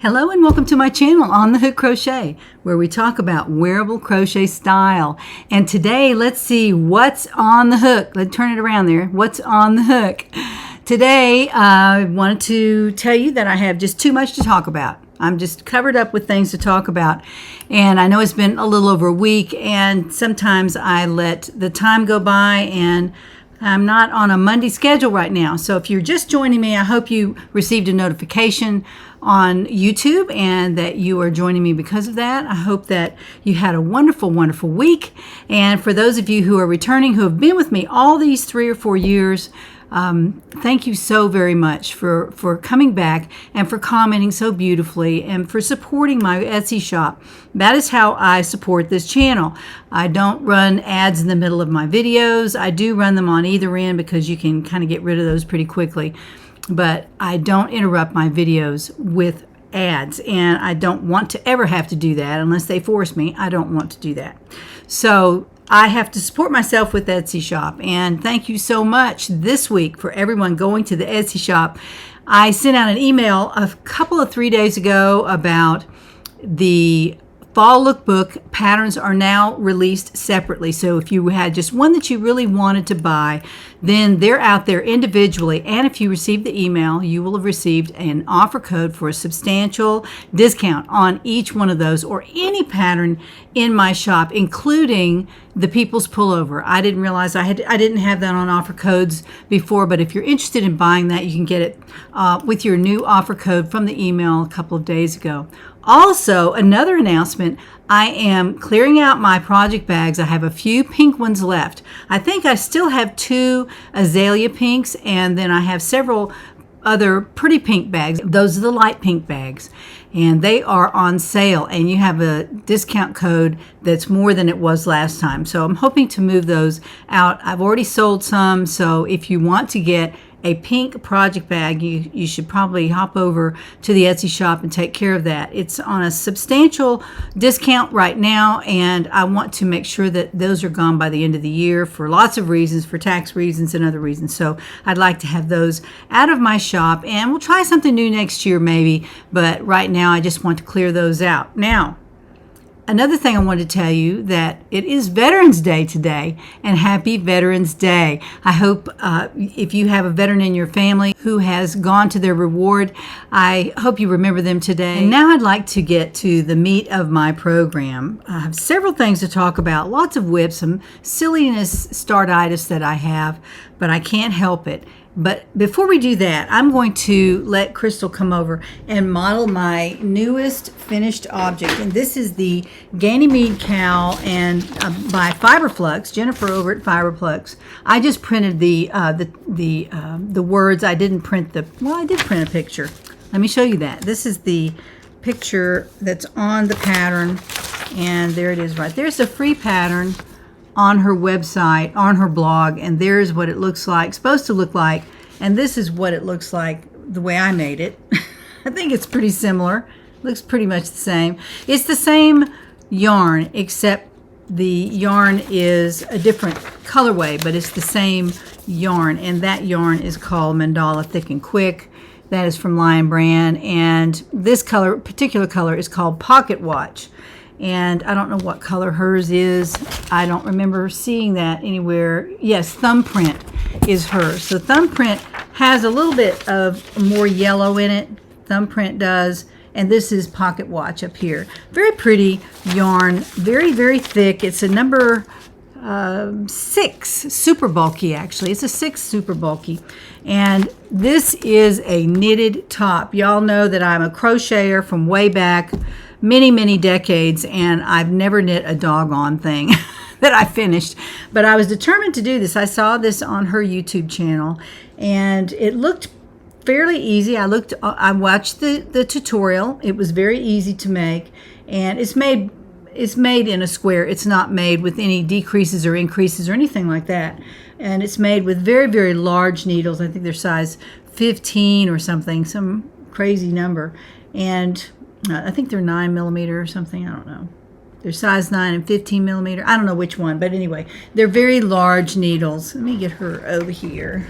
Hello and welcome to my channel, On the Hook Crochet, where we talk about wearable crochet style. And today, let's see what's on the hook. Let's turn it around there. What's on the hook? Today, I wanted to tell you that I have just too much to talk about. I'm just covered up with things to talk about. And I know it's been a little over a week, and sometimes I let the time go by, and I'm not on a Monday schedule right now. So if you're just joining me, I hope you received a notification on YouTube and that you are joining me because of that. I hope that you had a wonderful, wonderful week. And for those of you who are returning, who have been with me all these 3 or 4 years, thank you so very much for coming back and for commenting so beautifully and for supporting my Etsy shop. That is how I support this channel. I don't run ads in the middle of my videos. I do run them on either end because you can kind of get rid of those pretty quickly. But I don't interrupt my videos with ads, and I don't want to ever have to do that unless they force me. I don't want to do that. So I have to support myself with Etsy shop, and thank you so much this week for everyone going to the Etsy shop. I sent out an email a couple of 3 days ago about the fall lookbook patterns are now released separately. So if you had just one that you really wanted to buy, then they're out there individually. And if you received the email, you will have received an offer code for a substantial discount on each one of those or any pattern in my shop, including the People's Pullover. I didn't realize I didn't have that on offer codes before, but if you're interested in buying that, you can get it with your new offer code from the email a couple of days ago. Also, another announcement, I am clearing out my project bags. I have a few pink ones left. I think I still have 2 azalea pinks, and then I have several other pretty pink bags. Those are the light pink bags, and they are on sale, and you have a discount code that's more than it was last time. So I'm hoping to move those out. I've already sold some, so if you want to get a pink project bag, you should probably hop over to the Etsy shop and take care of that. It's on a substantial discount right now, and I want to make sure that those are gone by the end of the year for lots of reasons, for tax reasons and other reasons. So I'd like to have those out of my shop, and we'll try something new next year maybe, but right now I just want to clear those out. Now, another thing I wanted to tell you that it is Veterans Day today, and happy Veterans Day. I hope if you have a veteran in your family who has gone to their reward, I hope you remember them today. And now I'd like to get to the meat of my program. I have several things to talk about, lots of whips, some silliness startitis that I have, but I can't help it. But before we do that, I'm going to let Crystal come over and model my newest finished object. And this is the Ganymede cowl and by Fiberflux, Jennifer over at Fiberflux. I just printed the words. I didn't print I did print a picture. Let me show you that. This is the picture that's on the pattern. And there it is right. There's a free pattern on her website, on her blog, and there's what it looks like, supposed to look like, and this is what it looks like the way I made it. I think it's pretty similar. Looks pretty much the same. It's the same yarn, except the yarn is a different colorway, but it's the same yarn, and that yarn is called Mandala Thick and Quick. That is from Lion Brand, and this particular color is called Pocket Watch. And I don't know what color hers is. I don't remember seeing that anywhere. Yes, Thumbprint is hers. So Thumbprint has a little bit of more yellow in it. Thumbprint does. And this is Pocket Watch up here. Very pretty yarn. Very, very thick. It's a number 6, super bulky actually. It's a 6 super bulky. And this is a knitted top. Y'all know that I'm a crocheter from way back, many, many decades, and I've never knit a doggone thing that I finished. But I was determined to do this. I saw this on her YouTube channel, and it looked fairly easy. I watched the tutorial. It was very easy to make, and it's made in a square. It's not made with any decreases or increases or anything like that. And it's made with very, very large needles. I think they're size 15 or something, some crazy number. And I think they're 9mm or something. I don't know. They're size 9 and 15mm. I don't know which one, but anyway, they're very large needles. Let me get her over here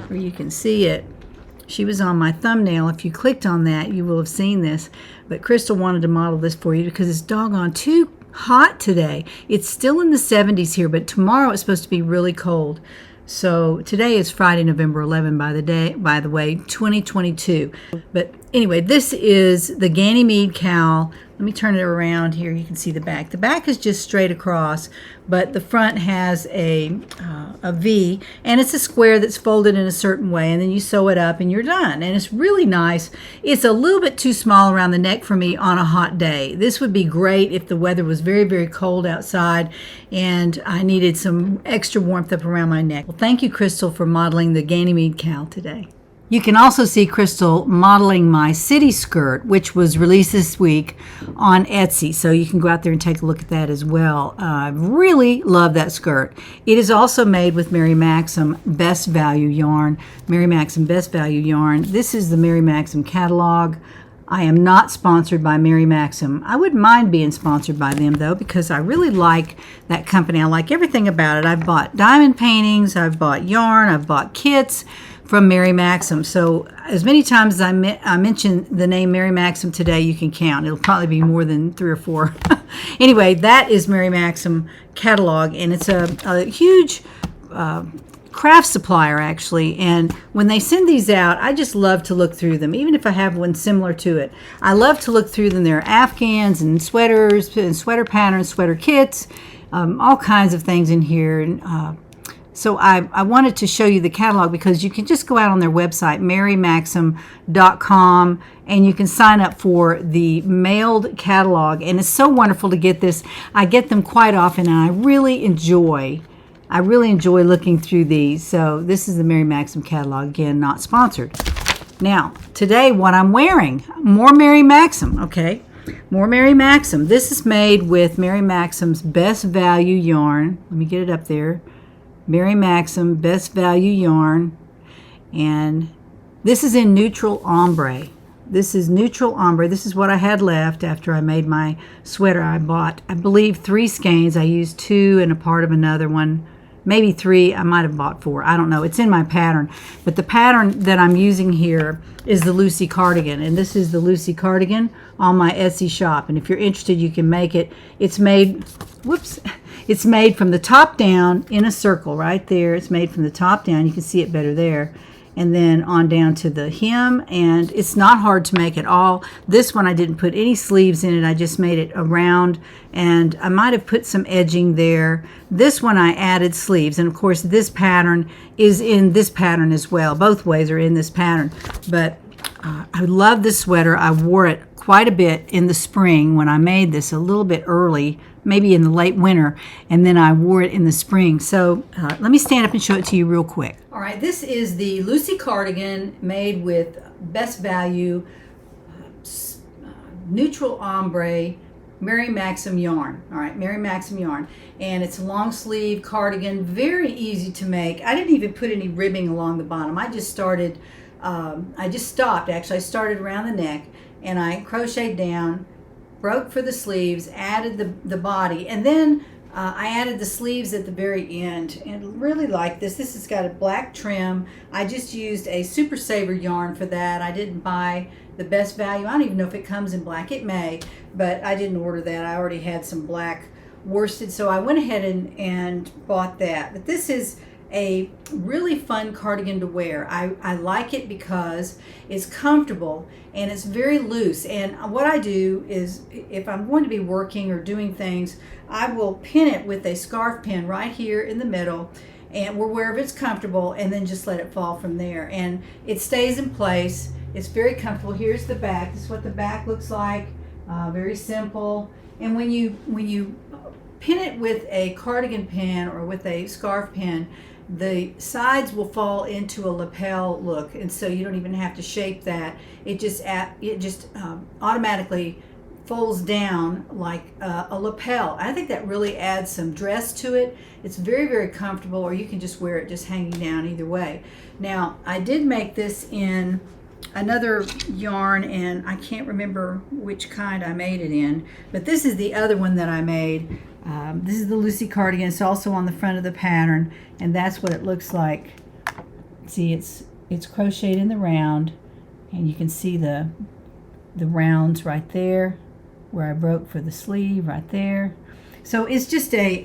where you can see it. She was on my thumbnail. If you clicked on that, you will have seen this. But Crystal wanted to model this for you because it's doggone too hot today. It's still in the 70s here, but tomorrow it's supposed to be really cold. So today is Friday, November 11, by the way, 2022. But anyway, this is the Ganymede cowl. Let me turn it around here. You can see the back. The back is just straight across, but the front has a V, and it's a square that's folded in a certain way, and then you sew it up and you're done. And it's really nice. It's a little bit too small around the neck for me on a hot day. This would be great if the weather was very, very cold outside and I needed some extra warmth up around my neck. Well, thank you, Crystal, for modeling the Ganymede cowl today. You can also see Crystal modeling my city skirt, which was released this week on Etsy. So you can go out there and take a look at that as well. I really love that skirt. It is also made with Mary Maxim Best Value yarn. Mary Maxim Best Value yarn. This is the Mary Maxim catalog. I am not sponsored by Mary Maxim. I wouldn't mind being sponsored by them, though, because I really like that company. I like everything about it. I've bought diamond paintings. I've bought yarn. I've bought kits from Mary Maxim. So as many times as I mention the name Mary Maxim today, you can count. It'll probably be more than 3 or 4. Anyway, that is Mary Maxim catalog, and it's a huge craft supplier, actually. And when they send these out, I just love to look through them, even if I have one similar to it. I love to look through them. There are afghans and sweaters and sweater patterns, sweater kits, all kinds of things in here. And so I wanted to show you the catalog because you can just go out on their website, marymaxim.com, and you can sign up for the mailed catalog. And it's so wonderful to get this. I get them quite often, and I really enjoy looking through these. So this is the Mary Maxim catalog. Again, not sponsored. Now, today what I'm wearing, more Mary Maxim, okay? More Mary Maxim. This is made with Mary Maxim's Best Value yarn. Let me get it up there. Mary Maxim Best Value yarn, and this is in neutral ombre. This is neutral ombre. This is what I had left after I made my sweater. I bought, I believe, 3 skeins. I used 2 and a part of another one, maybe 3. I might have bought 4. I don't know. It's in my pattern, but the pattern that I'm using here is the Lucy cardigan, and this is the Lucy cardigan on my Etsy shop. And if you're interested, you can make it. It's made, whoops. It's made from the top down in a circle right there. It's made from the top down. You can see it better there. And then on down to the hem. And it's not hard to make at all. This one I didn't put any sleeves in it. I just made it around. And I might have put some edging there. This one I added sleeves. And of course this pattern is in this pattern as well. Both ways are in this pattern. But I love this sweater. I wore it quite a bit in the spring when I made this, a little bit early, maybe in the late winter, and then I wore it in the spring. So let me stand up and show it to you real quick. All right, this is the Lucy cardigan made with Best Value neutral ombre Mary Maxim yarn. All right, Mary Maxim yarn, and it's a long sleeve cardigan, very easy to make. I didn't even put any ribbing along the bottom. I just started, I just stopped actually. I started around the neck and I crocheted down, broke for the sleeves, added the body, and then I added the sleeves at the very end. And really like this. This has got a black trim. I just used a Super Saver yarn for that. I didn't buy the Best Value. I don't even know if it comes in black. It may, but I didn't order that. I already had some black worsted, so I went ahead and bought that. But this is a really fun cardigan to wear. I like it because it's comfortable and it's very loose. And what I do is, if I'm going to be working or doing things, I will pin it with a scarf pin right here in the middle, and wherever it's comfortable, and then just let it fall from there. And it stays in place. It's very comfortable. Here's the back. This is what the back looks like. Very simple. And when you pin it with a cardigan pin or with a scarf pin, the sides will fall into a lapel look, and so you don't even have to shape that. It just automatically folds down like a lapel. I think that really adds some dress to it. It's very, very comfortable, or you can just wear it just hanging down either way. Now, I did make this in another yarn, and I can't remember which kind I made it in, but this is the other one that I made. This is the Lucy cardigan. It's also on the front of the pattern, and that's what it looks like. See, it's It's crocheted in the round, and you can see the rounds right there where I broke for the sleeve right there. So it's just a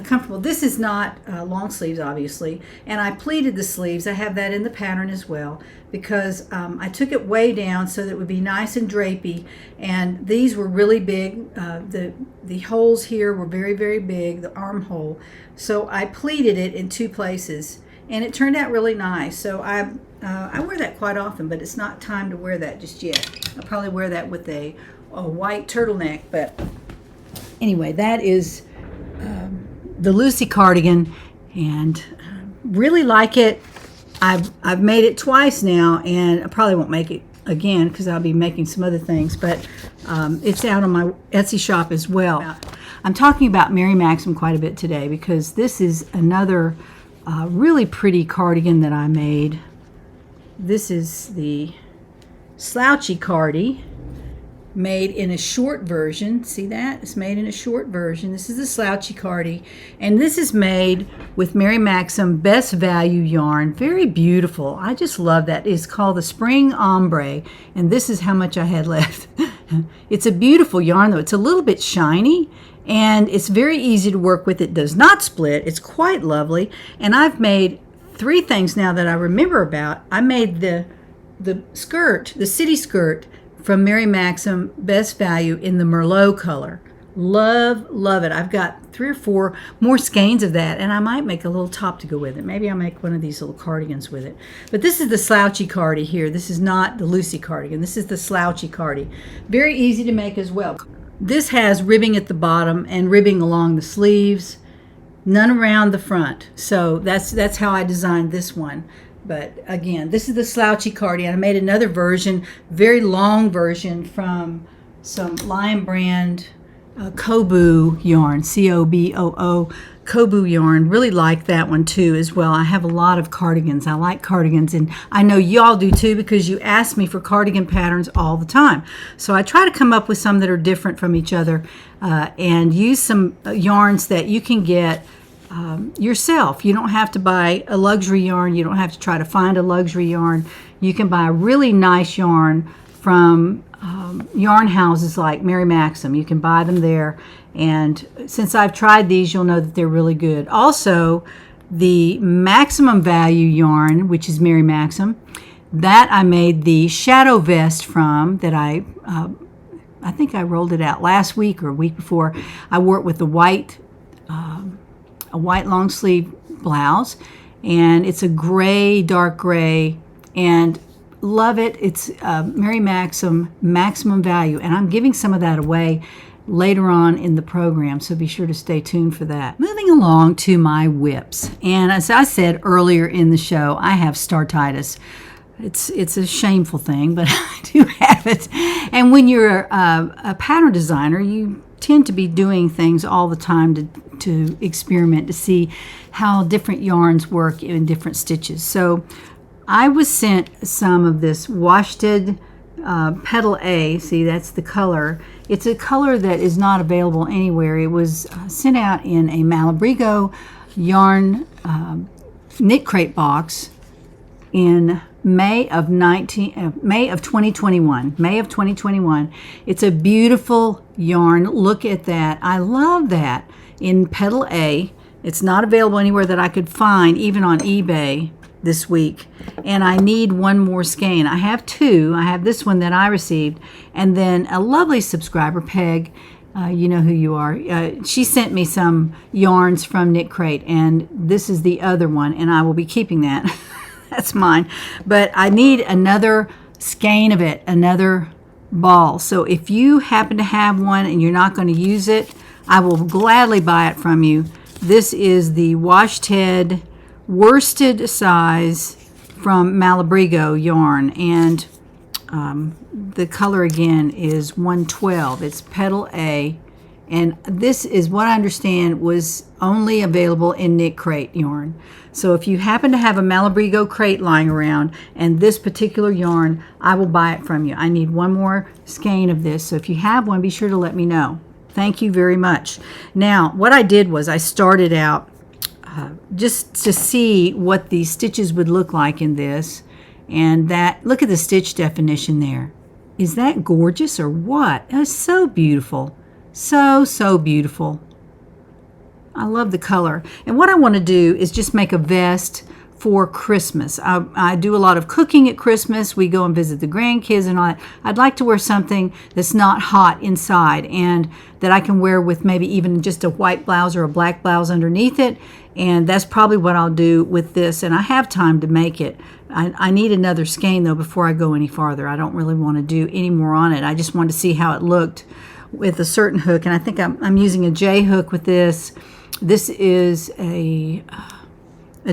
comfortable. This is not long sleeves, obviously, and I pleated the sleeves. I have that in the pattern as well because I took it way down so that it would be nice and drapey, and these were really big. The holes here were very, very big, the armhole. So I pleated it in 2 places, and it turned out really nice. So I wear that quite often, but it's not time to wear that just yet. I'll probably wear that with a white turtleneck, but anyway, that is the Lucy cardigan, and really like it. I've made it twice now, and I probably won't make it again because I'll be making some other things, but it's out on my Etsy shop as well. I'm talking about Mary Maxim quite a bit today because this is another really pretty cardigan that I made. This is the slouchy Cardi, made in a short version. See that? It's made in a short version. This is the slouchy Cardi, and this is made with Mary Maxim Best Value yarn. Very beautiful. I just love that. It's called the Spring Ombre, and this is how much I had left. It's a beautiful yarn though. It's a little bit shiny, and it's very easy to work with. It does not split. It's quite lovely, and I've made 3 things now that I remember about. I made the skirt, the city skirt, from Mary Maxim Best Value in the Merlot color. Love it. I've got 3 or 4 more skeins of that, and I might make a little top to go with it. Maybe I'll make one of these little cardigans with it. But this is the slouchy Cardi here. This is not the Lucy cardigan. This is the slouchy Cardi. Very easy to make as well. This has ribbing at the bottom and ribbing along the sleeves, none around the front. So that's how I designed this one. But again, this is the slouchy Cardi. I made another version, very long version, from some Lion Brand Kobu yarn, C-O-B-O-O, Kobu yarn. Really like that one too as well. I have a lot of cardigans. I like cardigans, and I know y'all do too because you ask me for cardigan patterns all the time. So I try to come up with some that are different from each other and use some yarns that you can get yourself. You don't have to buy a luxury yarn. You don't have to try to find a luxury yarn. You can buy a really nice yarn from yarn houses like Mary Maxim. You can buy them there, and since I've tried these, you'll know that they're really good. Also, the maximum value yarn, which is Mary Maxim, that I made the shadow vest from, that I think I rolled it out last week or a week before. I wore it with the white a white long sleeve blouse, and it's a gray, dark gray, and love it. It's Mary Maxim maximum value, and I'm giving some of that away later on in the program, so be sure to stay tuned for that. Moving along to my whips, and as I said earlier in the show, I have startitis. It's a shameful thing, but I do have it. And when you're a pattern designer, you tend to be doing things all the time to experiment, to see how different yarns work in different stitches. So I was sent some of this Worsted Petal A. See, that's the color. It's a color that is not available anywhere. It was sent out in a Malabrigo yarn knit crate box in May of 2021. May of 2021. It's a beautiful yarn. Look at that. I love that. In Petal A. It's not available anywhere that I could find, even on eBay this week. And I need one more skein. I have 2. I have this one that I received, and then a lovely subscriber, Peg. You know who you are. She sent me some yarns from Knit Crate, and this is the other one, and I will be keeping that. That's mine. But I need another skein of it, another ball. So if you happen to have one and you're not going to use it, I will gladly buy it from you. This is the Worsted worsted size from Malabrigo yarn, and the color again is 112. It's Petal A, and this is what I understand was only available in Knit Crate yarn. So if you happen to have a Malabrigo crate lying around and this particular yarn, I will buy it from you. I need one more skein of this, so if you have one, be sure to let me know. Thank you very much. Now, what I did was I started out just to see what the stitches would look like in this, And that, look at the stitch definition there. Is that gorgeous or what? That's so beautiful. So, so beautiful. I love the color. And what I want to do is just make a vest for Christmas. I do a lot of cooking at Christmas. We go and visit the grandkids and all that. I'd like to wear something that's not hot inside and that I can wear with maybe even just a white blouse or a black blouse underneath it. And that's probably what I'll do with this. And I have time to make it. I need another skein though before I go any farther. I don't really want to do any more on it. I just wanted to see how it looked with a certain hook. And I think I'm using a J hook with this. This is a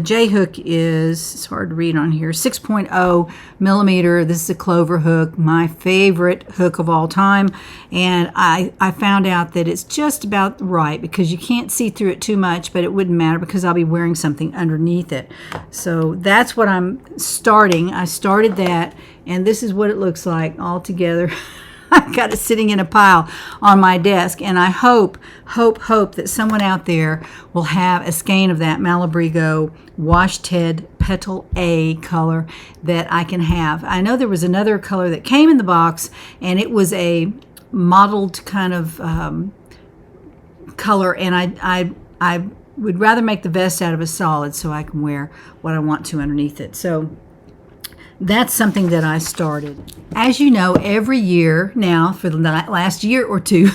J hook is, it's hard to read on here, 6.0 millimeter. This is a clover hook, my favorite hook of all time. And I found out that it's just about right because you can't see through it too much, but it wouldn't matter because I'll be wearing something underneath it. So that's what I'm starting. I started that, and this is what it looks like all together. I've got it sitting in a pile on my desk, and I hope that someone out there will have a skein of that Malabrigo Washed Petal A color that I can have. I know there was another color that came in the box, and it was a mottled kind of color, and I would rather make the vest out of a solid so I can wear what I want to underneath it. So that's something that I started. As you know, every year now, for the last year or two,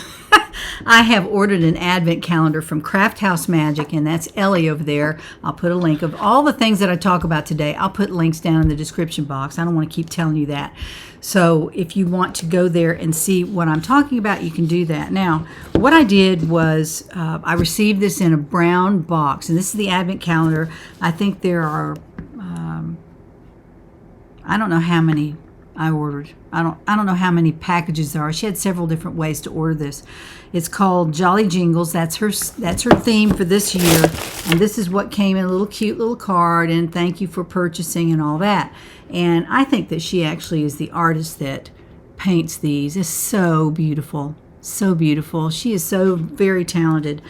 I have ordered an advent calendar from Craft House Magic, and that's Ellie over there. I'll put a link of all the things that I talk about today. I'll put links down in the description box. I don't want to keep telling you that. So if you want to go there and see what I'm talking about, you can do that. Now, what I did was I received this in a brown box, and this is the advent calendar. I think there are I don't know how many I ordered. I don't know how many packages there are. She had several different ways to order this. It's called Jolly Jingles. That's her theme for this year. And this is what came in a little cute little card and thank you for purchasing and all that. And I think that she actually is the artist that paints these. It's so beautiful. So beautiful. She is so very talented.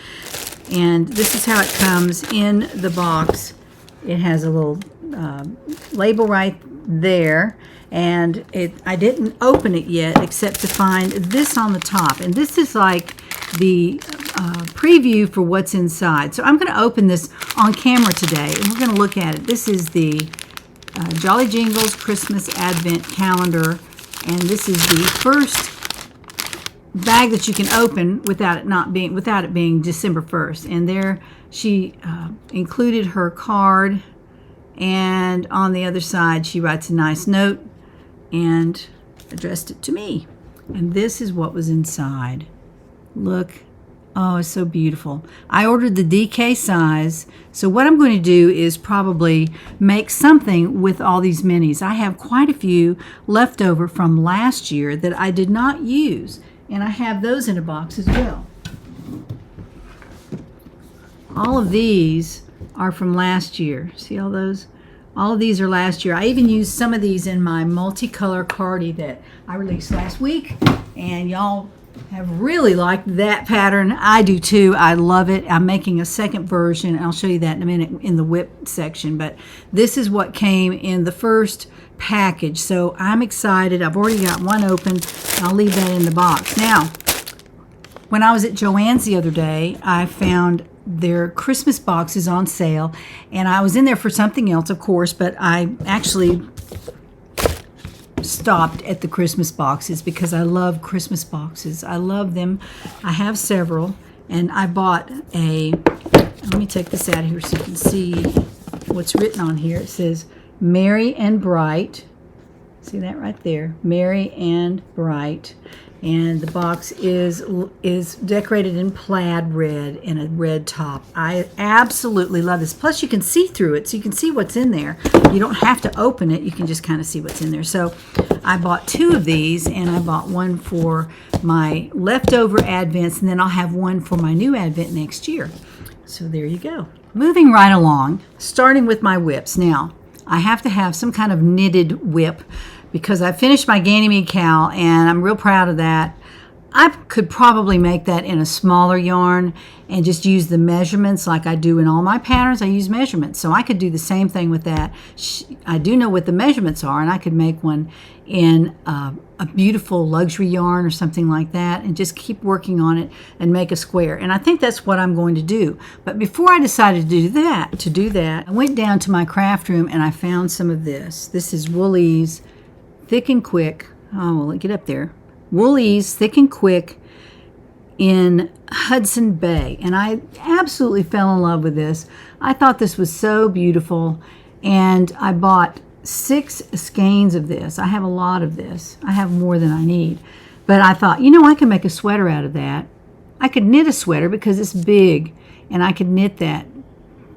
And this is how it comes in the box. It has a little label right there, and I didn't open it yet except to find this on the top, and this is like the preview for what's inside. So I'm going to open this on camera today, and we're going to look at it. This is the Jolly Jingles Christmas Advent Calendar, and this is the first bag that you can open without it being December 1st. And there she included her card. And on the other side, she writes a nice note and addressed it to me. And this is what was inside. Look. Oh, it's so beautiful. I ordered the DK size. So what I'm going to do is probably make something with all these minis. I have quite a few left over from last year that I did not use. And I have those in a box as well. All of these are from last year. See all those? All of these are last year. I even used some of these in my multicolor Cardi that I released last week, and y'all have really liked that pattern. I do too. I love it. I'm making a second version. I'll show you that in a minute in the whip section, but this is what came in the first package, so I'm excited. I've already got one open. I'll leave that in the box. Now, when I was at Joann's the other day, I found their Christmas boxes on sale, and I was in there for something else, of course, but I actually stopped at the Christmas boxes because I love Christmas boxes. I love them. I have several, and I bought let me take this out of here so you can see what's written on here. It says Merry and Bright. See that right there? Merry and Bright. And the box is decorated in plaid red and a red top. I absolutely love this. Plus, you can see through it, so you can see what's in there. You don't have to open it. You can just kind of see what's in there. So I bought 2 of these, and I bought one for my leftover Advents, and then I'll have one for my new Advent next year. So there you go. Moving right along, starting with my whips. Now, I have to have some kind of knitted whip, because I finished my Ganymede cowl, and I'm real proud of that. I could probably make that in a smaller yarn and just use the measurements like I do in all my patterns. I use measurements, so I could do the same thing with that. I do know what the measurements are, and I could make one in a beautiful luxury yarn or something like that and just keep working on it and make a square. And I think that's what I'm going to do. But before I decided to do that, I went down to my craft room and I found some of this. This is Wool-Ease Thick and Quick. Oh, well, get up there. Wool-Ease Thick and Quick in Hudson Bay. And I absolutely fell in love with this. I thought this was so beautiful, and I bought 6 skeins of this. I have a lot of this. I have more than I need. But I thought, you know, I can make a sweater out of that. I could knit a sweater because it's big, and I could knit that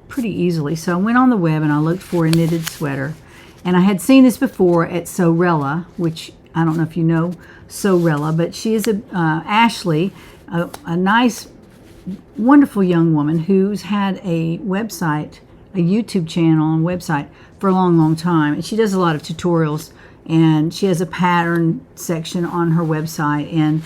pretty easily. So I went on the web and I looked for a knitted sweater. And I had seen this before at Sewrella, which I don't know if you know Sewrella, but she is Ashley, a nice, wonderful young woman who's had a website, a YouTube channel and website for a long, long time. And she does a lot of tutorials, and she has a pattern section on her website. And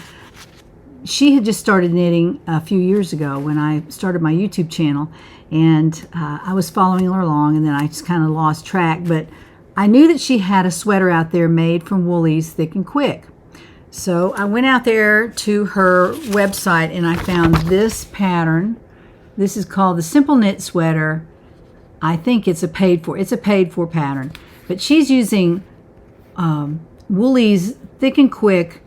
she had just started knitting a few years ago when I started my YouTube channel, and I was following her along, and then I just kind of lost track. But I knew that she had a sweater out there made from Wool-Ease Thick and Quick. So I went out there to her website and I found this pattern. This is called the Simple Knit Sweater. I think it's a paid for pattern. But she's using Wool-Ease Thick and Quick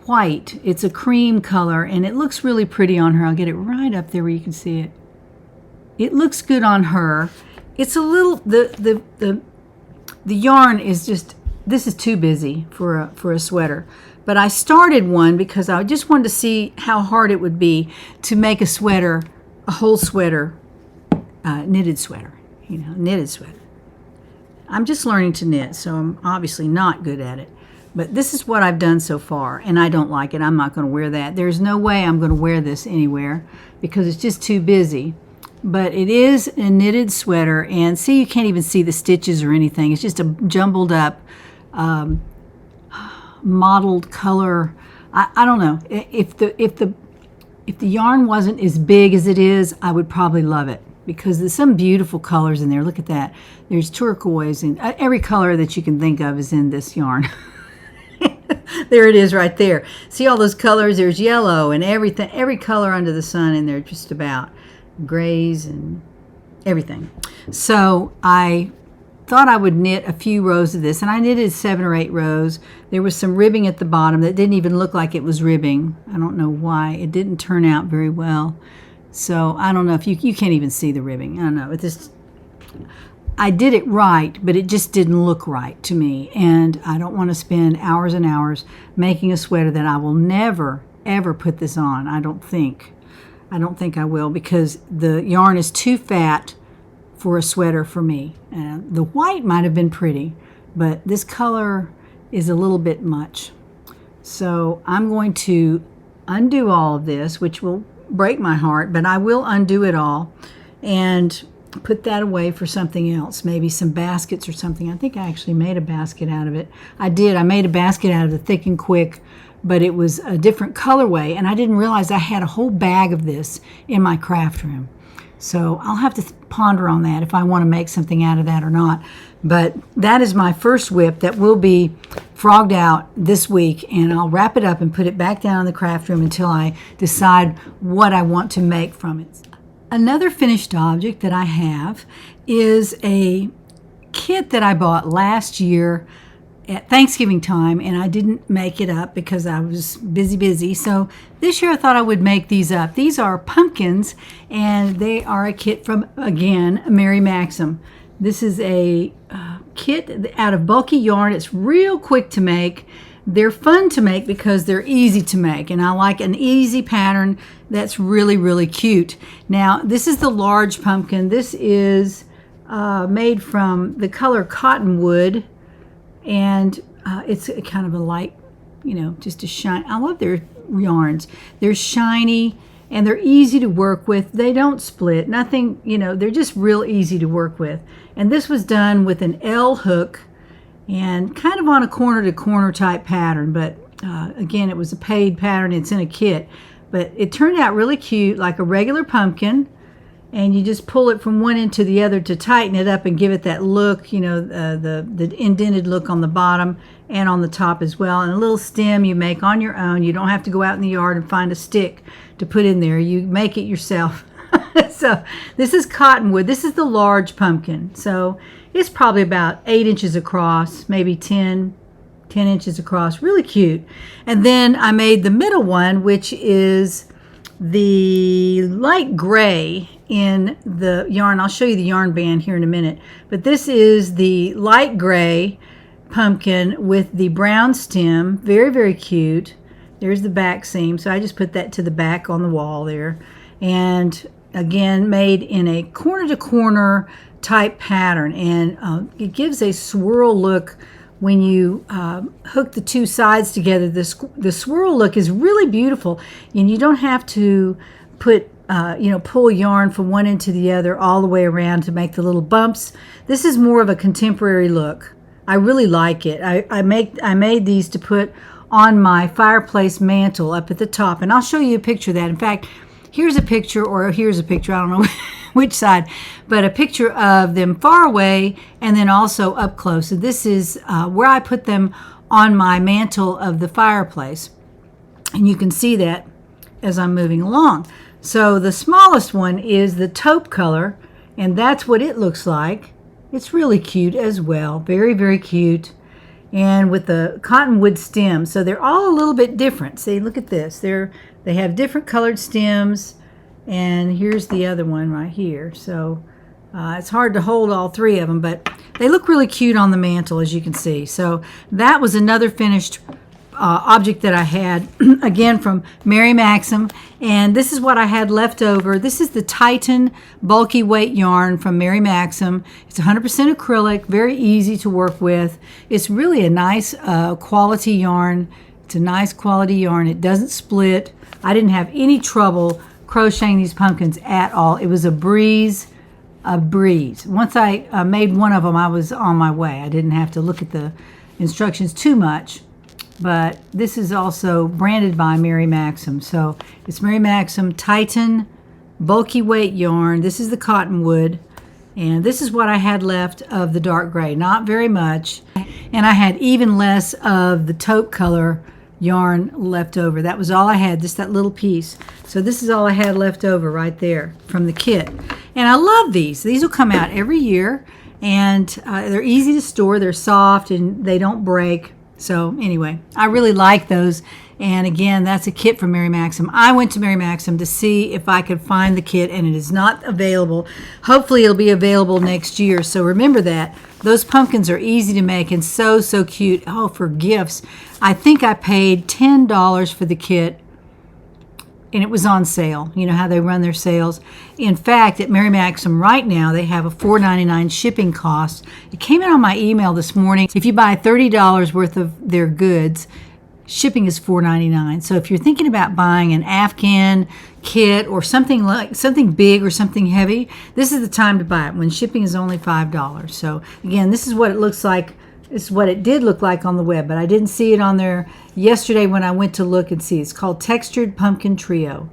white. It's a cream color and it looks really pretty on her. I'll get it right up there where you can see it. It looks good on her. It's a little, the yarn is just, this is too busy for a sweater. But I started one because I just wanted to see how hard it would be to make a sweater, a whole sweater, knitted sweater, you know, knitted sweater. I'm just learning to knit, so I'm obviously not good at it. But this is what I've done so far, and I don't like it. I'm not going to wear that. There's no way I'm going to wear this anywhere because it's just too busy. But it is a knitted sweater, and see, you can't even see the stitches or anything. It's just a jumbled up, mottled color. I don't know. If the yarn wasn't as big as it is, I would probably love it because there's some beautiful colors in there. Look at that. There's turquoise, and every color that you can think of is in this yarn. There it is right there. See all those colors? There's yellow and everything, every color under the sun in there, just about. Grays and everything. So I thought I would knit a few rows of this, and I knitted 7 or 8 rows. There was some ribbing at the bottom that didn't even look like it was ribbing. I don't know why. It didn't turn out very well. So I don't know if you can't even see the ribbing. I don't know. I did it right, but it just didn't look right to me. And I don't want to spend hours and hours making a sweater that I will never, ever put this on. I don't think I will, because the yarn is too fat for a sweater for me. The white might have been pretty, but this color is a little bit much. So I'm going to undo all of this, which will break my heart, but I will undo it all and put that away for something else, maybe some baskets or something. I think I actually made a basket out of it. I did. I made a basket out of the Thick and Quick, but it was a different colorway, and I didn't realize I had a whole bag of this in my craft room. So I'll have to ponder on that if I want to make something out of that or not. But that is my first whip that will be frogged out this week, and I'll wrap it up and put it back down in the craft room until I decide what I want to make from it. Another finished object that I have is a kit that I bought last year at Thanksgiving time, and I didn't make it up because I was busy. So this year I thought I would make these up. These are pumpkins, and they are a kit from, again, Mary Maxim. This is a kit out of bulky yarn. It's real quick to make. They're fun to make because they're easy to make, and I like an easy pattern that's really, really cute. Now, this is the large pumpkin. This is made from the color Cottonwood, and it's kind of a light, just a shine. I love their yarns. They're shiny, and they're easy to work with. They don't split. Nothing, they're just real easy to work with. And this was done with an L hook and kind of on a corner-to-corner type pattern, but again, it was a paid pattern. It's in a kit. But it turned out really cute, like a regular pumpkin. And you just pull it from one end to the other to tighten it up and give it that look, you know, the indented look on the bottom and on the top as well. And a little stem you make on your own. You don't have to go out in the yard and find a stick to put in there. You make it yourself. So this is cottonwood. This is the large pumpkin. So it's probably about 8 inches across, maybe 10 inches across. Really cute. And then I made the middle one, which is the light gray in the yarn. I'll show you the yarn band here in a minute. But this is the light gray pumpkin with the brown stem. Very, very cute. There's the back seam. So I just put that to the back on the wall there. And again, made in a corner to corner type pattern. And it gives a swirl look when you hook the two sides together. The swirl look is really beautiful, and you don't have to put pull yarn from one end to the other all the way around to make the little bumps. This is more of a contemporary look. I really like it. I made these to put on my fireplace mantle up at the top, and I'll show you a picture of that. In fact, here's a picture, or here's a picture, I don't know which side, but a picture of them far away and then also up close. So this is where I put them on my mantle of the fireplace. And you can see that as I'm moving along. So the smallest one is the taupe color, and that's what it looks like. It's really cute as well. Very, very cute. And with the cottonwood stem. So they're all a little bit different. See, look at this. They have different colored stems. And here's the other one right here. So it's hard to hold all three of them, but they look really cute on the mantle, as you can see. So that was another finished object that I had, again from Mary Maxim. And this is what I had left over. This is the Titan bulky weight yarn from Mary Maxim. It's 100% acrylic, very easy to work with. It's really a nice quality yarn. It's a nice quality yarn. It doesn't split. I didn't have any trouble crocheting these pumpkins at all. It was a breeze. Once I made one of them, I was on my way. I didn't have to look at the instructions too much. But this is also branded by Mary Maxim. So it's Mary Maxim Titan bulky weight yarn. This is the cottonwood. And this is what I had left of the dark gray. Not very much. And I had even less of the taupe color yarn left over. That was all I had, just that little piece. So this is all I had left over right there from the kit. And I love these. These will come out every year. And they're easy to store. They're soft and they don't break. So anyway, I really like those. And again, that's a kit from Mary Maxim. I went to Mary Maxim to see if I could find the kit, and it is not available. Hopefully it'll be available next year. So remember that. Those pumpkins are easy to make and so, so cute. Oh, for gifts. I think I paid $10 for the kit, and it was on sale. You know how they run their sales. In fact, at Mary Maxim right now, they have a $4.99 shipping cost. It came in on my email this morning. If you buy $30 worth of their goods, shipping is $4.99. So if you're thinking about buying an Afghan kit or something big or something heavy, this is the time to buy it when shipping is only $5. So again, this is what it looks like. This is what it did look like on the web, but I didn't see it on there yesterday when I went to look and see. It's called Textured Pumpkin Trio.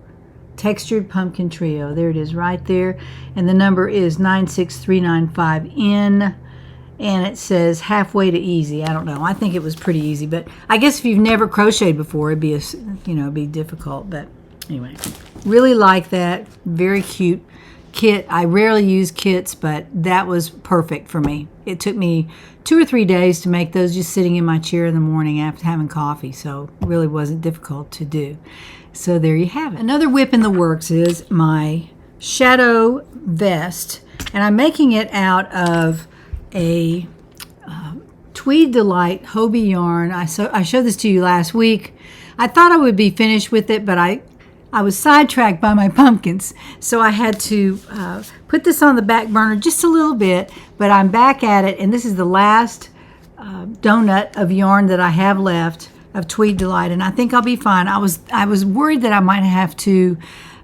Textured Pumpkin Trio. There it is right there. And the number is 96395N. And it says halfway to easy. I don't know. I think it was pretty easy, but I guess if you've never crocheted before, it'd be be difficult. But anyway, really like that. Very cute kit. I rarely use kits, but that was perfect for me. It took me 2 or 3 days to make those, just sitting in my chair in the morning after having coffee. So it really wasn't difficult to do. So there you have it. Another whip in the works is my shadow vest, and I'm making it out of a Tweed Delight Hobie yarn. I showed this to you last week. I thought I would be finished with it, but I was sidetracked by my pumpkins, so I had to put this on the back burner just a little bit, but I'm back at it, and this is the last donut of yarn that I have left of Tweed Delight, and I think I'll be fine. I was worried that I might have to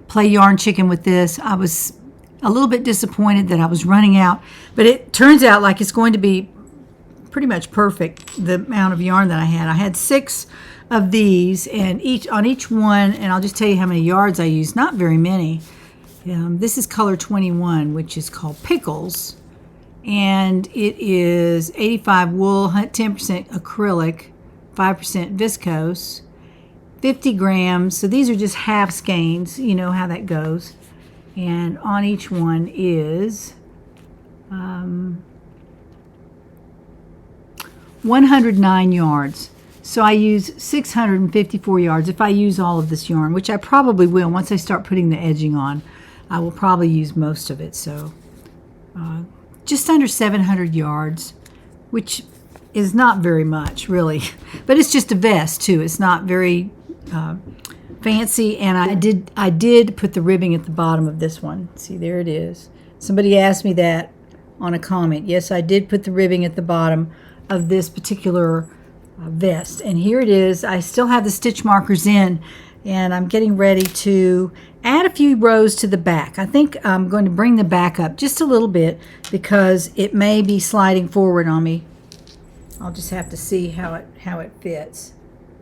play yarn chicken with this. I was a little bit disappointed that I was running out, but it turns out like it's going to be pretty much perfect, the amount of yarn that I had. I had 6 of these, and on each one, and I'll just tell you how many yards I use. Not very many. This is color 21, which is called Pickles, and it is 85 wool, 10% acrylic, 5% viscose, 50 grams. So these are just half skeins. You know how that goes. And on each one is 109 yards. So I use 654 yards if I use all of this yarn, which I probably will. Once I start putting the edging on, I will probably use most of it. So just under 700 yards, which is not very much, really. But it's just a vest, too. It's not very fancy. And I did put the ribbing at the bottom of this one. See, there it is. Somebody asked me that on a comment. Yes, I did put the ribbing at the bottom of this particular vest. And here it is. I still have the stitch markers in, and I'm getting ready to add a few rows to the back. I think I'm going to bring the back up just a little bit because it may be sliding forward on me. I'll just have to see how it fits.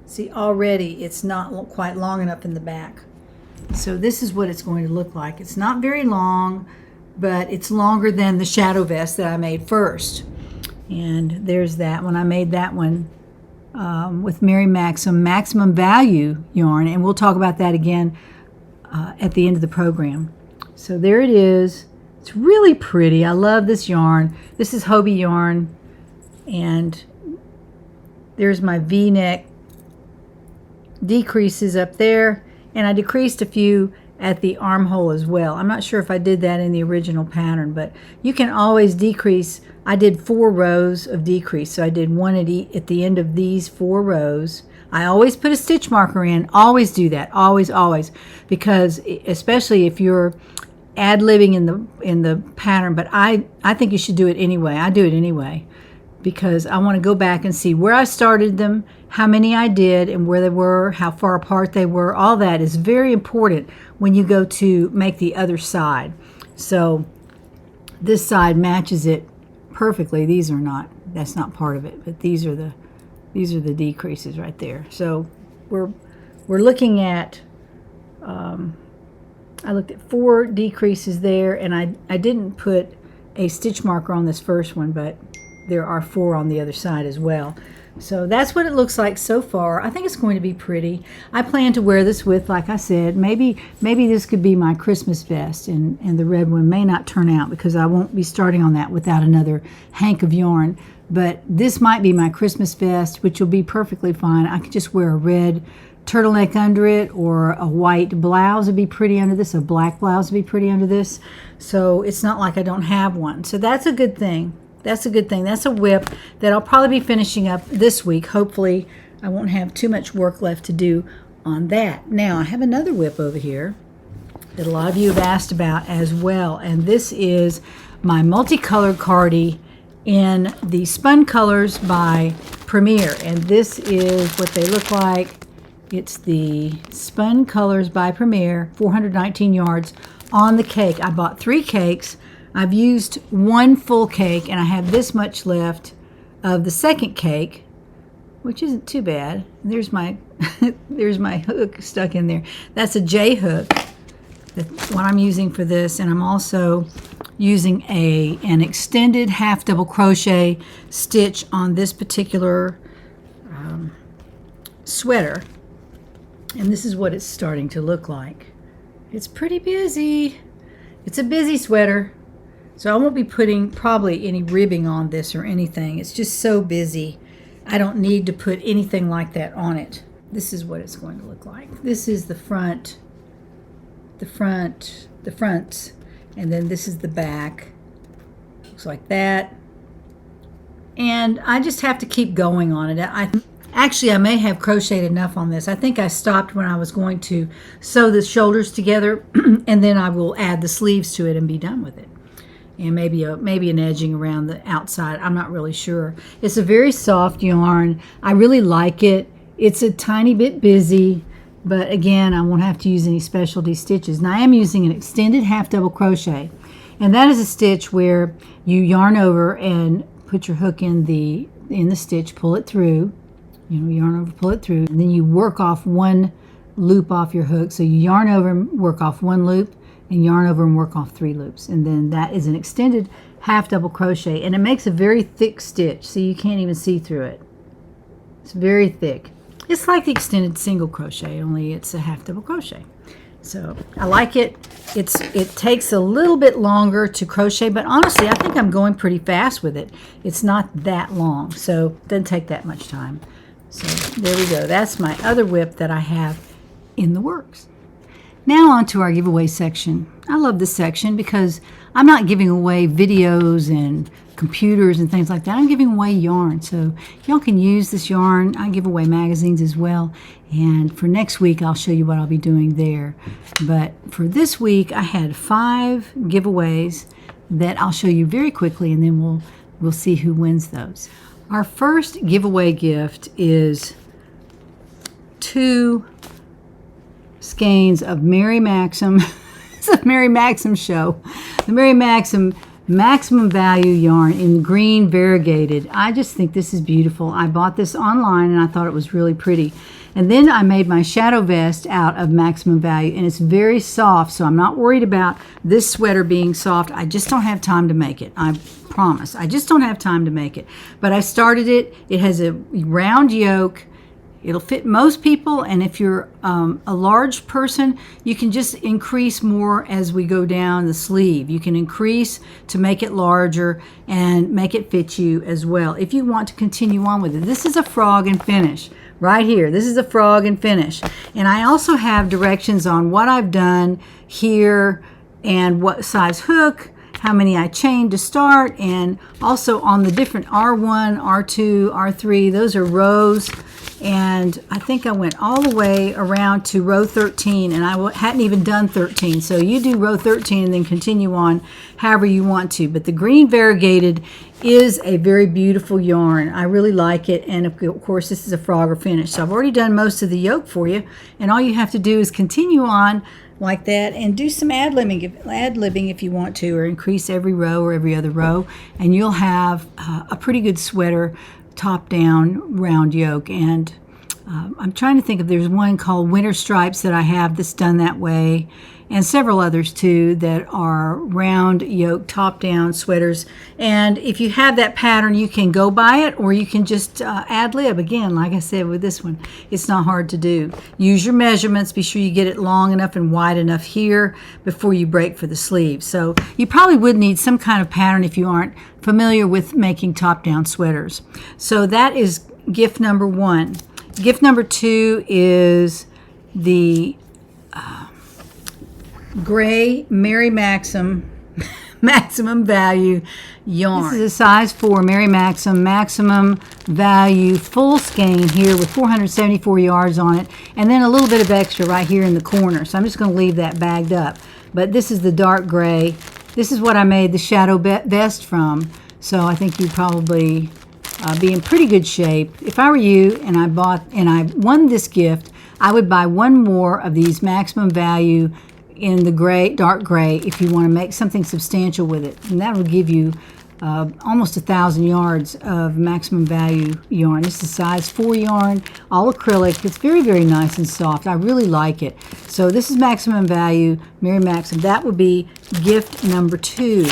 See, already it's not quite long enough in the back. So this is what it's going to look like. It's not very long, but it's longer than the shadow vest that I made first. And there's that one. I made that one with Mary Maxim, maximum value yarn, and we'll talk about that again at the end of the program. So there it is. It's really pretty. I love this yarn. This is Hobie yarn, and there's my V-neck decreases up there, and I decreased a few at the armhole as well. I'm not sure if I did that in the original pattern, but you can always decrease. I did 4 rows of decrease, so I did one at the end of these 4 rows. I always put a stitch marker in. Always do that. Always, always, because especially if you're ad-libbing in the pattern. But I think you should do it anyway. I do it anyway because I want to go back and see where I started them, how many I did, and where they were, how far apart they were. All that is very important when you go to make the other side. So this side matches it perfectly. These are not. That's not part of it, but these are the decreases right there. So we're looking at. I looked at 4 decreases there, and I didn't put a stitch marker on this first one, but there are 4 on the other side as well. So that's what it looks like so far. I think it's going to be pretty. I plan to wear this with, like I said, maybe this could be my Christmas vest, and the red one may not turn out because I won't be starting on that without another hank of yarn. But this might be my Christmas vest, which will be perfectly fine. I could just wear a red turtleneck under it, or a white blouse would be pretty under this. A black blouse would be pretty under this. So it's not like I don't have one. So that's a good thing. That's a good thing. That's a whip that I'll probably be finishing up this week. Hopefully I won't have too much work left to do on that. Now I have another whip over here that a lot of you have asked about as well. And this is my multicolored Cardi in the Spun Colors by Premier. And this is what they look like. It's the Spun Colors by Premier, 419 yards on the cake. I bought 3 cakes. I've used 1 full cake, and I have this much left of the second cake, which isn't too bad. There's my there's my hook stuck in there. That's a J hook. That's what I'm using for this, and I'm also using an extended half double crochet stitch on this particular sweater. And this is what it's starting to look like. It's pretty busy. It's a busy sweater. So I won't be putting probably any ribbing on this or anything. It's just so busy. I don't need to put anything like that on it. This is what it's going to look like. This is the fronts, and then this is the back. Looks like that. And I just have to keep going on it. Actually, I may have crocheted enough on this. I think I stopped when I was going to sew the shoulders together, and then I will add the sleeves to it and be done with it. And maybe an edging around the outside. I'm not really sure. It's a very soft yarn. I really like it. It's a tiny bit busy, but again, I won't have to use any specialty stitches. And I am using an extended half double crochet, and that is a stitch where you yarn over and put your hook in the stitch, pull it through, yarn over, pull it through, and then you work off one loop off your hook. So you yarn over and work off one loop, and yarn over and work off 3 loops, and then that is an extended half double crochet, and it makes a very thick stitch, so you can't even see through it. It's very thick. It's like the extended single crochet, only it's a half double crochet. So I like it. It takes a little bit longer to crochet, but honestly I think I'm going pretty fast with it. It's not that long, so it doesn't take that much time. So there we go. That's my other whip that I have in the works. Now on to our giveaway section. I love this section because I'm not giving away videos and computers and things like that. I'm giving away yarn. So y'all can use this yarn. I give away magazines as well. And for next week, I'll show you what I'll be doing there. But for this week, I had 5 giveaways that I'll show you very quickly, and then we'll see who wins those. Our first giveaway gift is 2 skeins of Mary Maxim. It's a Mary Maxim show. The Mary Maxim Maximum Value yarn in green variegated. I just think this is beautiful. I bought this online and I thought it was really pretty. And then I made my shadow vest out of Maximum Value, and it's very soft, so I'm not worried about this sweater being soft. I just don't have time to make it. I promise. I just don't have time to make it. But I started it. It has a round yoke. It'll fit most people, and if you're a large person, you can just increase more as we go down the sleeve. You can increase to make it larger and make it fit you as well if you want to continue on with it. This is a frog and finish right here. This is a frog and finish. And I also have directions on what I've done here and what size hook, how many I chained to start, and also on the different R1, R2, R3. Those are rows. And I think I went all the way around to row 13, and I hadn't even done 13. So you do row 13 and then continue on however you want to. But the green variegated is a very beautiful yarn. I really like it. And of course, this is a frog or finish. So I've already done most of the yoke for you. And all you have to do is continue on like that and do some ad-libbing if you want to, or increase every row or every other row. And you'll have a pretty good sweater, top down round yoke. And I'm trying to think if there's one called Winter Stripes that I have that's done that way, and several others too that are round yoke top down sweaters. And if you have that pattern, you can go buy it, or you can just ad lib. Again, like I said with this one, it's not hard to do. Use your measurements. Be sure you get it long enough and wide enough here before you break for the sleeve. So you probably would need some kind of pattern if you aren't familiar with making top down sweaters. So that is gift number 1. Gift number 2 is the gray Mary Maxim Maximum Value yarn. This is a size 4 Mary Maxim Maximum Value full skein here with 474 yards on it, and then a little bit of extra right here in the corner. So I'm just going to leave that bagged up. But this is the dark gray. This is what I made the shadow vest from. So I think you'd probably be in pretty good shape. If I were you and I won this gift, I would buy one more of these Maximum Value in the gray, dark gray, if you want to make something substantial with it. And that will give you almost 1,000 yards of Maximum Value yarn. This is size 4 yarn, all acrylic. It's very, very nice and soft. I really like it. So this is Maximum Value, Mary Maxim. That would be gift number 2.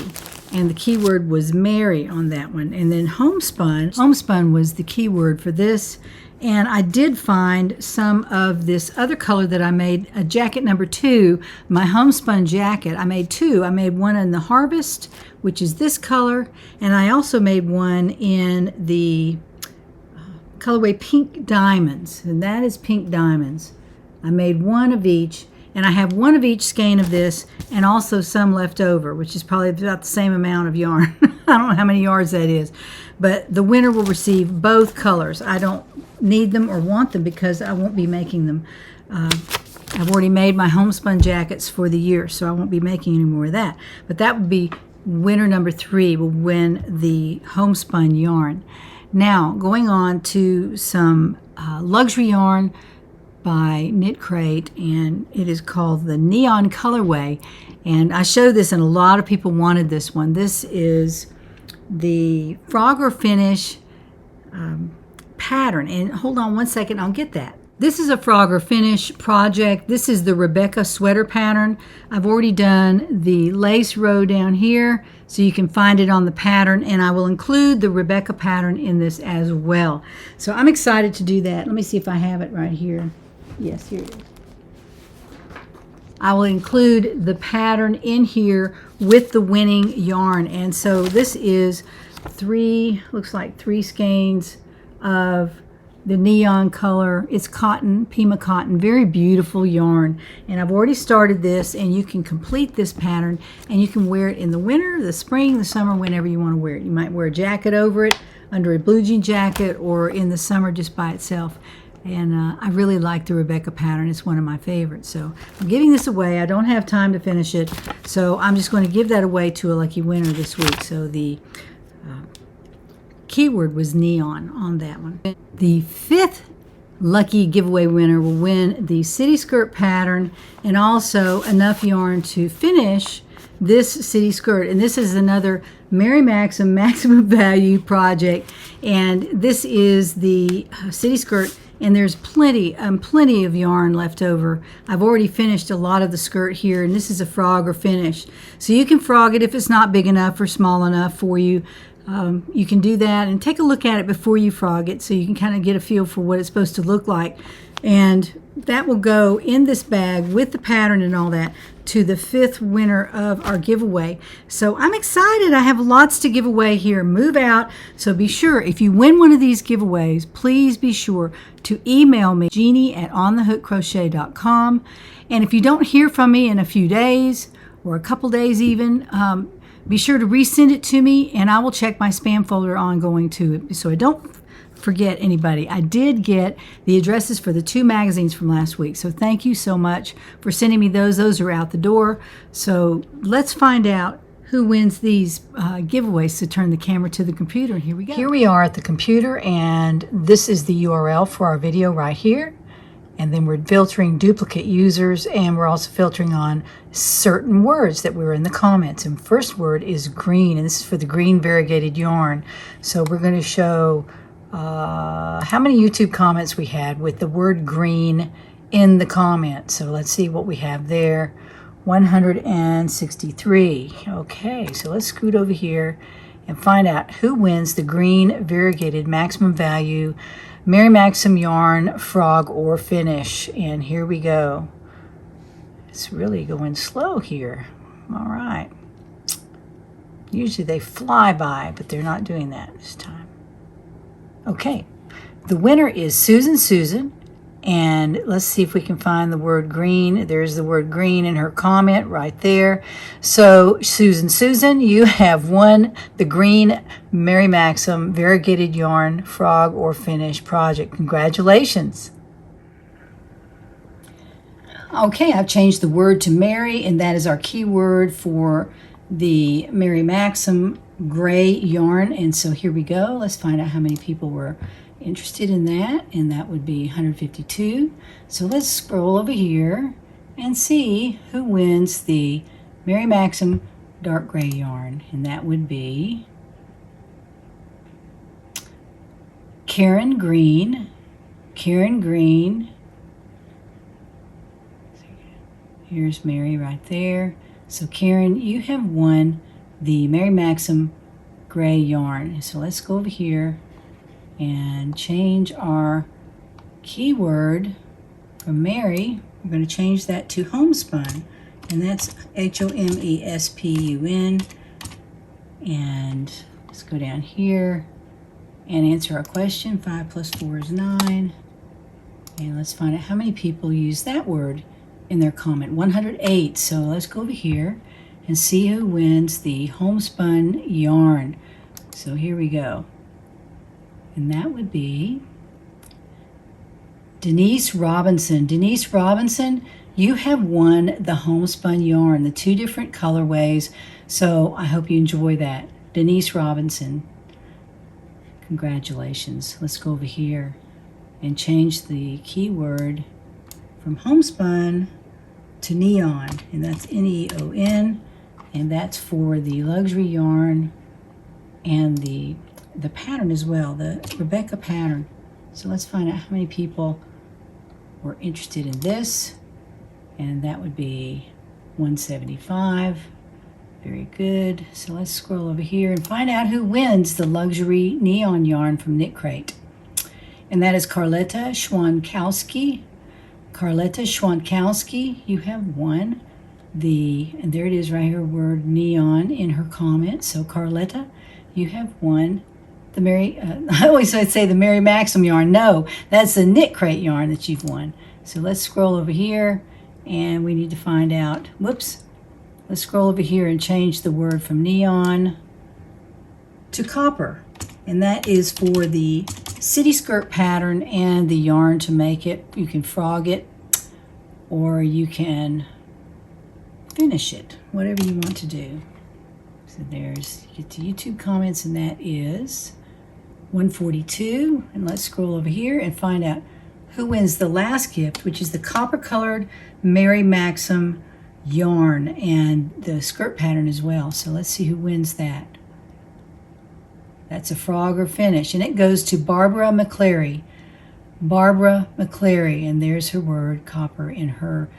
And the keyword was Mary on that one. And then homespun. Homespun was the keyword for this. And I did find some of this other color that I made, a jacket number 2, my homespun jacket. I made 2. I made one in the Harvest, which is this color, and I also made one in the colorway Pink Diamonds, and that is Pink Diamonds. I made one of each, and I have one of each skein of this, and also some left over, which is probably about the same amount of yarn. I don't know how many yards that is, but the winner will receive both colors. I don't need them or want them because I won't be making them. I've already made my homespun jackets for the year, so I won't be making any more of that. But that would be winner number 3, will win the homespun yarn. Now, going on to some luxury yarn by Knit Crate, and it is called the Neon Colorway. And I showed this, and a lot of people wanted this one. This is the Frog or Finish pattern. And hold on one second, I'll get that. This is a frog or finish project. This is the Rebecca sweater pattern. I've already done the lace row down here, so you can find it on the pattern, and I will include the Rebecca pattern in this as well. So I'm excited to do that. Let me see if I have it right here. Yes, here it is. I will include the pattern in here with the winning yarn. And so this is looks like 3 skeins of the neon color. It's cotton, Pima cotton, very beautiful yarn. And I've already started this, and you can complete this pattern, and you can wear it in the winter, the spring, the summer, whenever you want to wear it. You might wear a jacket over it, under a blue jean jacket, or in the summer just by itself. And I really like the Rebecca pattern. It's one of my favorites. So I'm giving this away. I don't have time to finish it, so I'm just going to give that away to a lucky winner this week. So the keyword was neon on that one. The 5th lucky giveaway winner will win the city skirt pattern and also enough yarn to finish this city skirt. And this is another Mary Maxim maximum value project, and this is the city skirt, and there's plenty of yarn left over. I've already finished a lot of the skirt here, and this is a frog or finish, so you can frog it if it's not big enough or small enough for you. You can do that, and take a look at it before you frog it so you can kind of get a feel for what it's supposed to look like. And that will go in this bag with the pattern and all that to the 5th winner of our giveaway. So I'm excited. I have lots to give away here. Move out. So be sure, if you win one of these giveaways, please be sure to email me, jeannie@onthehookcrochet.com. And if you don't hear from me in a few days or a couple days even, be sure to resend it to me, and I will check my spam folder ongoing too, so I don't forget anybody. I did get the addresses for the 2 magazines from last week, so thank you so much for sending me those. Those are out the door. So let's find out who wins these giveaways. So turn the camera to the computer. Here we go. Here we are at the computer, and this is the URL for our video right here. And then we're filtering duplicate users, and we're also filtering on certain words that were in the comments. And first word is green, and this is for the green variegated yarn. So we're going to show how many YouTube comments we had with the word green in the comment. So let's see what we have there. 163. Okay, so let's scoot over here and find out who wins the green variegated maximum value Mary Maxim yarn, frog, or finish. And here we go. It's really going slow here. All right. Usually they fly by, but they're not doing that this time. Okay. The winner is Susan. And let's see if we can find the word green. There's the word green in her comment right there. So Susan, you have won the green Mary Maxim variegated yarn, frog, or finish project. Congratulations. Okay, I've changed the word to Mary, and that is our keyword for the Mary Maxim gray yarn. And so here we go. Let's find out how many people were interested in that, and that would be 152. So let's scroll over here and see who wins the Mary Maxim dark gray yarn, and that would be Karen Green. Here's Mary right there. So Karen, you have won the Mary Maxim gray yarn. So let's go over here and change our keyword from Mary. We're going to change that to homespun, and that's HOMESPUN. And let's go down here and answer our question. 5 + 4 is 9. And let's find out how many people use that word in their comment. 108. So let's go over here and see who wins the homespun yarn. So here we go. And that would be Denise Robinson. Denise Robinson, you have won the homespun yarn, the 2 different colorways. So I hope you enjoy that. Denise Robinson, congratulations. Let's go over here and change the keyword from homespun to neon, and that's NEON, and that's for the luxury yarn and the pattern as well, the Rebecca pattern. So let's find out how many people were interested in this. And that would be 175. Very good. So let's scroll over here and find out who wins the luxury neon yarn from Knit Crate. And that is Carletta Schwankowski. Carletta Schwankowski, you have won and there it is right here, word neon in her comment. So Carletta, you have won the I always say the Mary Maxim yarn. No, that's the Knit Crate yarn that you've won. So let's scroll over here and we need to find out, whoops, let's scroll over here and change the word from neon to copper. And that is for the city skirt pattern and the yarn to make it. You can frog it or you can finish it, whatever you want to do. So there's, get to YouTube comments, and that is 142. And let's scroll over here and find out who wins the last gift, which is the copper colored Mary Maxim yarn and the skirt pattern as well. So let's see who wins that. That's a frog or finish, and it goes to Barbara McClary. Barbara McClary, and there's her word copper in her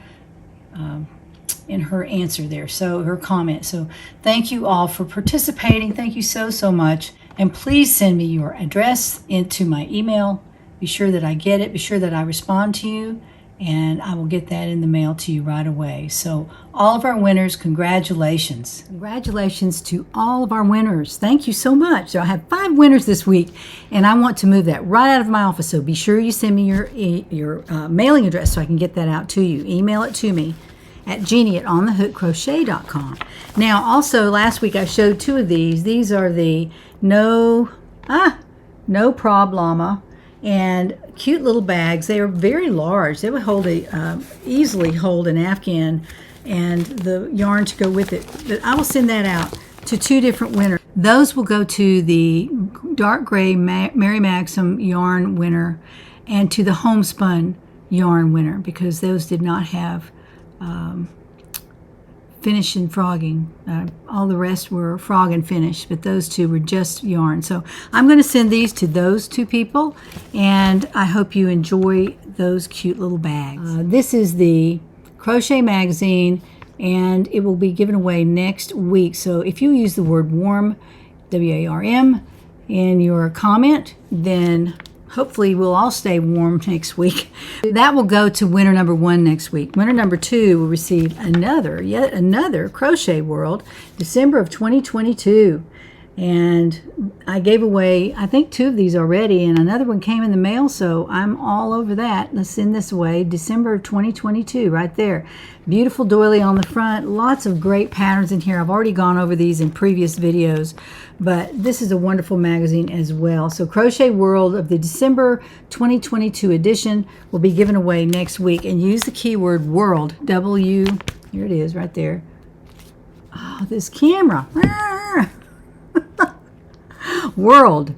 answer there, so her comment. So thank you all for participating. Thank you so much, and please send me your address into my email. Be sure that I get it, be sure that I respond to you, and I will get that in the mail to you right away. So all of our winners, congratulations. Congratulations to all of our winners. Thank you so much. So I have 5 winners this week, and I want to move that right out of my office. So be sure you send me your mailing address so I can get that out to you. Email it to me at Jeannie@onthehookcrochet.com. Now, also last week I showed 2 of these. These are the No Problema, and cute little bags. They are very large. They would hold easily hold an afghan and the yarn to go with it. But I will send that out to 2 different winners. Those will go to the dark gray Mary Maxim yarn winner and to the Homespun yarn winner, because those did not have finish and frogging. All the rest were frog and finish, but those 2 were just yarn. So I'm going to send these to those 2 people, and I hope you enjoy those cute little bags. This is the crochet magazine, and it will be given away next week. So if you use the word warm, W-A-R-M, in your comment, then hopefully we'll all stay warm next week. That will go to winner number 1 next week. Winner number 2 will receive yet another Crochet World, December of 2022. And I gave away, I think, 2 of these already, and another one came in the mail, so I'm all over that. Let's send this away. December of 2022, right there. Beautiful doily on the front. Lots of great patterns in here. I've already gone over these in previous videos, but this is a wonderful magazine as well. So Crochet World of the December 2022 edition will be given away next week. And use the keyword WORLD, W, here it is right there. Oh, this camera. World,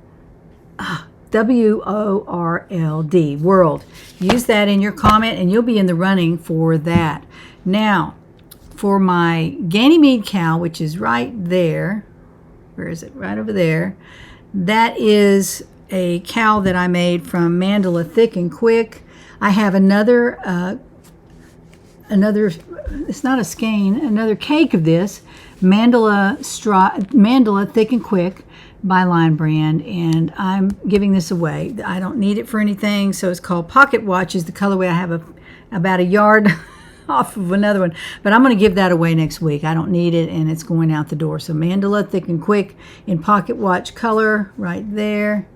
W-O-R-L-D, World. Use that in your comment and you'll be in the running for that. Now, for my Ganymede cowl, which is right there, where is it? Right over there. That is a cowl that I made from Mandala Thick and Quick. I have another, it's not a skein, another cake of this, Mandala Thick and Quick by Line Brand, and I'm giving this away. I don't need it for anything, so it's called Pocket Watch is the colorway. I have about a yard off of another one, but I'm going to give that away next week. I don't need it, and it's going out the door. So Mandala Thick and Quick in Pocket Watch color right there.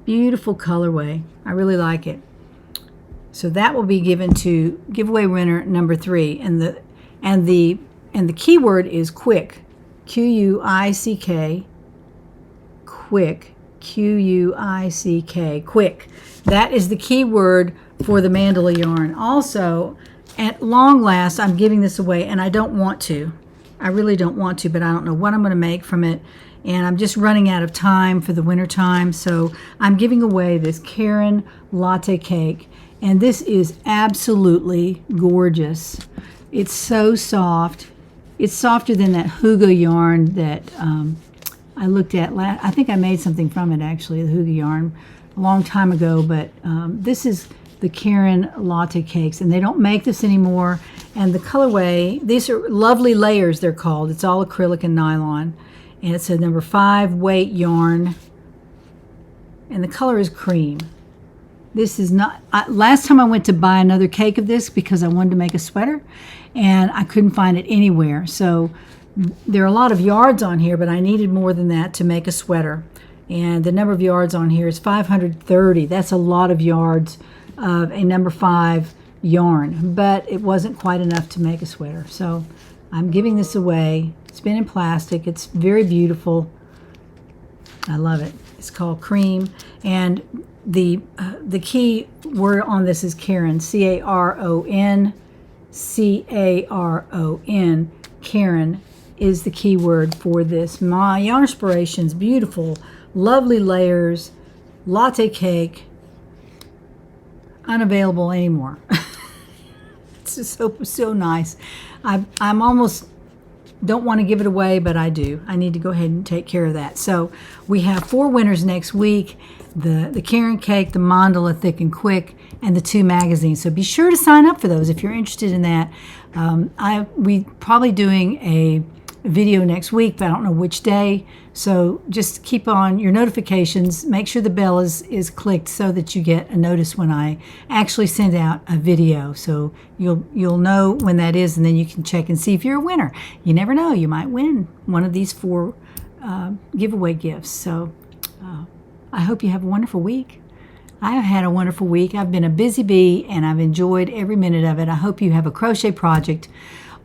Beautiful colorway. I really like it. So that will be given to giveaway winner number 3, and the keyword is quick. Q-U-I-C-K, quick, Q-U-I-C-K, quick. That is the key word for the mandala yarn. Also, at long last, I'm giving this away, and I don't want to. I really don't want to, but I don't know what I'm going to make from it, and I'm just running out of time for the winter time, so I'm giving away this Karen latte cake, and this is absolutely gorgeous. It's so soft. It's softer than that Huga yarn that I looked at I think I made something from it, actually, the Huga yarn a long time ago, but this is the Karen latte cakes, and they don't make this anymore. And the colorway, these are lovely layers, they're called. It's all acrylic and nylon, and it's a number 5 weight yarn, and the color is cream. This is not, last time I went to buy another cake of this because I wanted to make a sweater, and I couldn't find it anywhere. So there are a lot of yards on here, but I needed more than that to make a sweater. And the number of yards on here is 530. That's a lot of yards of a number 5 yarn, but it wasn't quite enough to make a sweater. So I'm giving this away. It's been in plastic. It's very beautiful. I love it. It's called Cream, and the key word on this is Caron, C-A-R-O-N, C-A-R-O-N. Caron is the key word for this. My yarn inspirations, beautiful, lovely layers, latte cake, unavailable anymore. It's just so nice. I'm almost don't want to give it away, but I do. I need to go ahead and take care of that. So we have 4 winners next week: the Karen cake, the mandala thick and quick, and the 2 magazines. So be sure to sign up for those if you're interested in that. We probably doing a video next week, but I don't know which day. So just keep on your notifications. Make sure the bell is clicked so that you get a notice when I actually send out a video. So you'll know when that is, and then you can check and see if you're a winner. You never know, you might win one of these 4 giveaway gifts. So I hope you have a wonderful week. I have had a wonderful week. I've been a busy bee, and I've enjoyed every minute of it. I hope you have a crochet project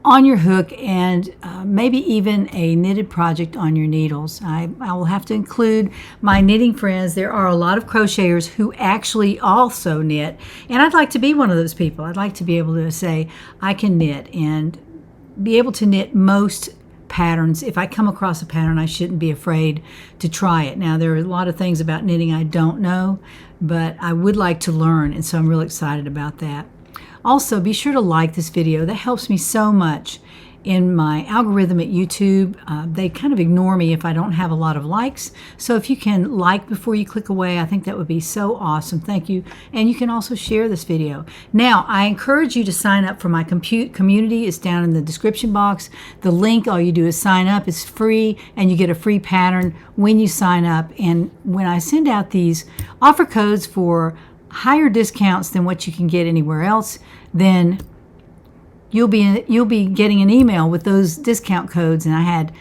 on your hook, and maybe even a knitted project on your needles. I will have to include my knitting friends. There are a lot of crocheters who actually also knit, and I'd like to be one of those people. I'd like to be able to say I can knit and be able to knit most patterns. If I come across a pattern, I shouldn't be afraid to try it. Now, there are a lot of things about knitting I don't know, but I would like to learn, and so I'm really excited about that. Also, be sure to like this video. That helps me so much in my algorithm at YouTube. They kind of ignore me if I don't have a lot of likes. So if you can like before you click away, I think that would be so awesome. Thank you. And you can also share this video. Now, I encourage you to sign up for my community. It's down in the description box. The link, all you do is sign up. It's free, and you get a free pattern when you sign up. And when I send out these offer codes for higher discounts than what you can get anywhere else, then you'll be getting an email with those discount codes. And I had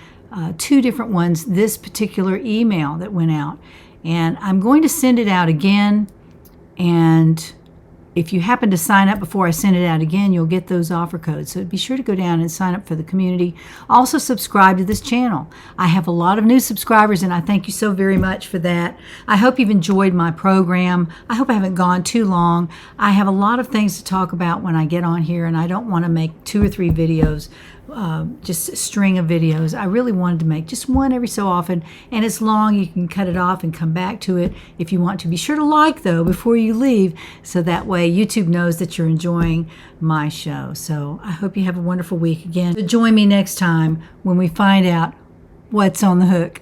2 different ones this particular email that went out, and I'm going to send it out again. And if you happen to sign up before I send it out again, you'll get those offer codes. So be sure to go down and sign up for the community. Also, subscribe to this channel. I have a lot of new subscribers, and I thank you so very much for that. I hope you've enjoyed my program. I hope I haven't gone too long. I have a lot of things to talk about when I get on here, and I don't want to make 2 or 3 videos, just a string of videos. I really wanted to make just one every so often, and it's long. You can cut it off and come back to it if you want to. Be sure to like, though, before you leave, so that way YouTube knows that you're enjoying my show. So I hope you have a wonderful week again. Join me next time when we find out what's on the hook.